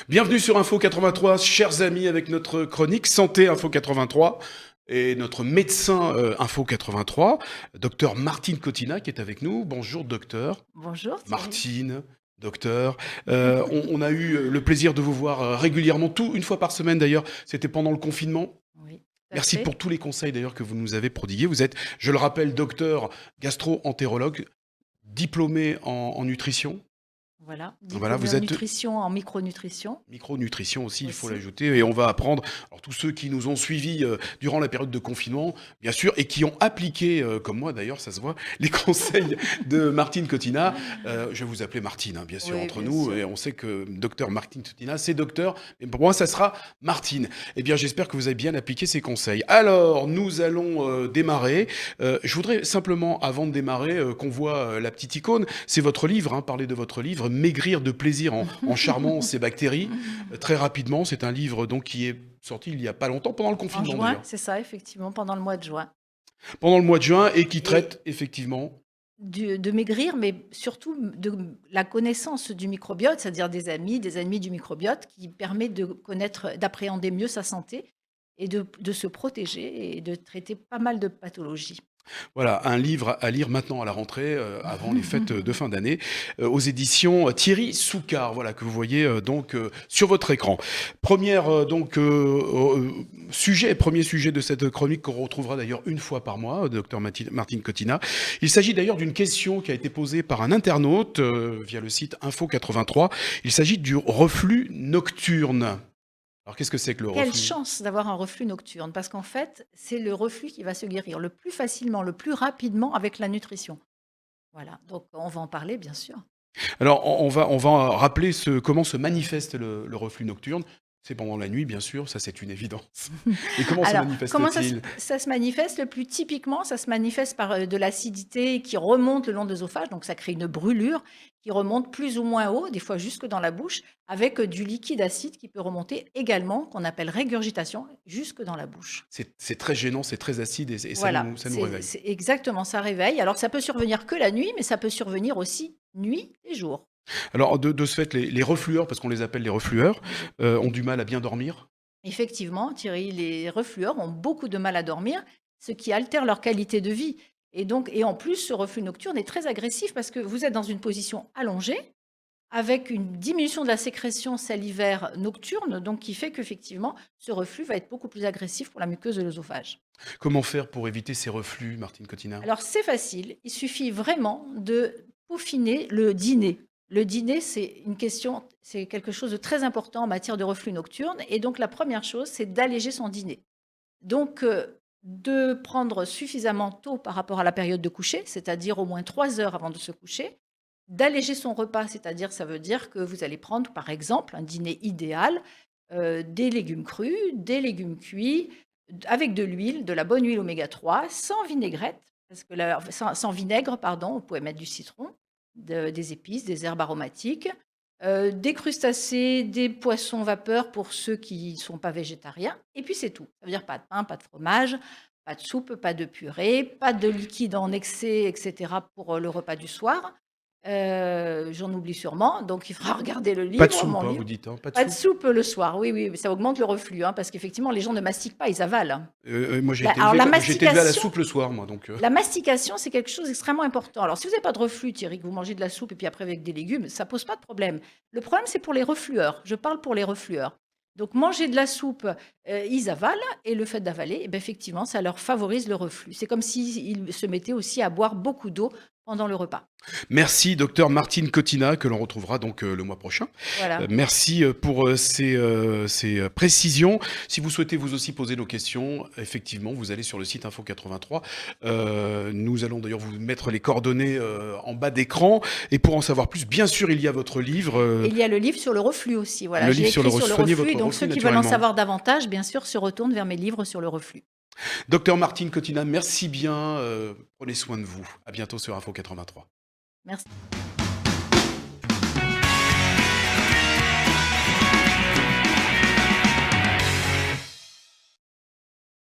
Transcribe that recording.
Bienvenue sur Info 83, chers amis, avec notre chronique Santé Info 83 et notre médecin Info 83, docteur Martine Cottina, qui est avec nous. Bonjour docteur. Bonjour Thierry. Martine, docteur. On a eu le plaisir de vous voir régulièrement, une fois par semaine d'ailleurs. C'était pendant le confinement. Oui, tout à Merci fait. pour tous les conseils d'ailleurs que vous nous avez prodigués. Vous êtes, je le rappelle, docteur gastro-entérologue, diplômé en nutrition. Voilà, Voilà, diplômé vous en êtes nutrition, en micronutrition micronutrition aussi, il faut aussi. l'ajouter, et on va apprendre, alors tous ceux qui nous ont suivis durant la période de confinement, bien sûr, et qui ont appliqué, comme moi d'ailleurs, ça se voit, les conseils de Martine Cottina. Je vais vous appeler Martine, hein, bien sûr, Oui, entre bien nous, sûr. et on sait que docteur Martine Cottina, c'est docteur, mais pour moi, ça sera Martine. Eh bien, j'espère que vous avez bien appliqué ces conseils. Alors, nous allons démarrer. Je voudrais simplement, avant de démarrer, qu'on voit la petite icône. C'est votre livre, hein, parlez de votre livre, Maigrir de plaisir en charmant ces bactéries. Très rapidement, c'est un livre donc qui est sorti il y a pas longtemps, pendant le En confinement juin, d'ailleurs. c'est ça, effectivement, pendant le mois de juin. Pendant le mois de juin et qui Et traite effectivement. de maigrir, mais surtout de la connaissance du microbiote, c'est-à-dire des ennemis du microbiote, qui permet de connaître, d'appréhender mieux sa santé et de se protéger et de traiter pas mal de pathologies. Voilà, un livre à lire maintenant à la rentrée, avant les fêtes de fin d'année, aux éditions Thierry Souccard, voilà, que vous voyez donc sur votre écran. Premier sujet de cette chronique qu'on retrouvera d'ailleurs une fois par mois, docteur Martine Cottina. Il s'agit d'ailleurs d'une question qui a été posée par un internaute via le site Info 83. Il s'agit du reflux nocturne. Alors qu'est-ce que c'est que le Quelle reflux? chance d'avoir un reflux nocturne, parce qu'en fait, c'est le reflux qui va se guérir le plus facilement, le plus rapidement avec la nutrition. Voilà, donc on va en parler, bien sûr. Alors, on va rappeler comment se manifeste le reflux nocturne. C'est pendant la nuit, bien sûr, ça c'est une évidence. Et comment se Alors, comment ça se, manifeste-t-il? ça se manifeste? Le plus typiquement, ça se manifeste par de l'acidité qui remonte le long de l'œsophage, donc ça crée une brûlure qui remonte plus ou moins haut, des fois jusque dans la bouche, avec du liquide acide qui peut remonter également, qu'on appelle régurgitation, jusque dans la bouche. C'est très gênant, c'est très acide et ça Voilà, nous réveille. c'est exactement, ça réveille. Alors, ça peut survenir que la nuit, mais ça peut survenir aussi nuit et jour. Alors, de ce fait, les reflueurs, parce qu'on les appelle les reflueurs, Oui. ont du mal à bien dormir. Effectivement, Thierry, les reflueurs ont beaucoup de mal à dormir, ce qui altère leur qualité de vie. Et en plus, ce reflux nocturne est très agressif parce que vous êtes dans une position allongée, avec une diminution de la sécrétion salivaire nocturne, donc qui fait qu'effectivement, ce reflux va être beaucoup plus agressif pour la muqueuse de l'œsophage. Comment faire pour éviter ces reflux, Martine Cottina? Alors, c'est facile, il suffit vraiment de peaufiner le dîner. Le dîner, c'est quelque chose de très important en matière de reflux nocturne. Et donc, la première chose, c'est d'alléger son dîner. Donc, de prendre suffisamment tôt par rapport à la période de coucher, c'est-à-dire au moins 3 heures avant de se coucher, d'alléger son repas, c'est-à-dire ça veut dire que vous allez prendre, par exemple, un dîner idéal, des légumes crus, des légumes cuits, avec de l'huile, de la bonne huile oméga 3, sans vinaigrette, parce que sans vinaigre, pardon, vous pouvez mettre du citron, des épices, des herbes aromatiques, des crustacés, des poissons vapeur pour ceux qui ne sont pas végétariens, et puis c'est tout. Ça veut dire pas de pain, pas de fromage, pas de soupe, pas de purée, pas de liquide en excès, etc. pour le repas du soir. J'en oublie sûrement, donc il faudra regarder le Pas de livre, soupe, mon hein, livre. vous dites, hein, pas de Pas de soupe. soupe le soir, oui, oui, mais ça augmente le reflux, hein, parce qu'effectivement, les gens ne mastiquent pas, ils avalent, hein. Moi, Alors la j'ai été élevé à la mastication, soupe le soir, moi, donc. la mastication, c'est quelque chose d'extrêmement important. Alors, si vous n'avez pas de reflux, Thierry, que vous mangez de la soupe et puis après avec des légumes, ça pose pas de problème. Le problème, c'est pour les reflueurs. Je parle pour les reflueurs. Donc, manger de la soupe, ils avalent, et le fait d'avaler, eh ben, effectivement, ça leur favorise le reflux. C'est comme s'ils se mettaient aussi à boire beaucoup d'eau pendant le repas. Merci, docteur Martine Cottina, que l'on retrouvera donc le mois prochain. Voilà. Merci pour ces précisions. Si vous souhaitez vous aussi poser nos questions, effectivement, vous allez sur le site Info 83. Nous allons d'ailleurs vous mettre les coordonnées en bas d'écran. Et pour en savoir plus, bien sûr, il y a votre livre, Et il y a le livre sur le reflux aussi. Voilà, le j'ai livre sur écrit sur le soigner reflux, votre donc reflux ceux qui veulent en naturellement. savoir davantage, bien sûr, se retournent vers mes livres sur le reflux. Docteur Martine Cottina, merci bien. Prenez soin de vous. À bientôt sur Info 83. Merci.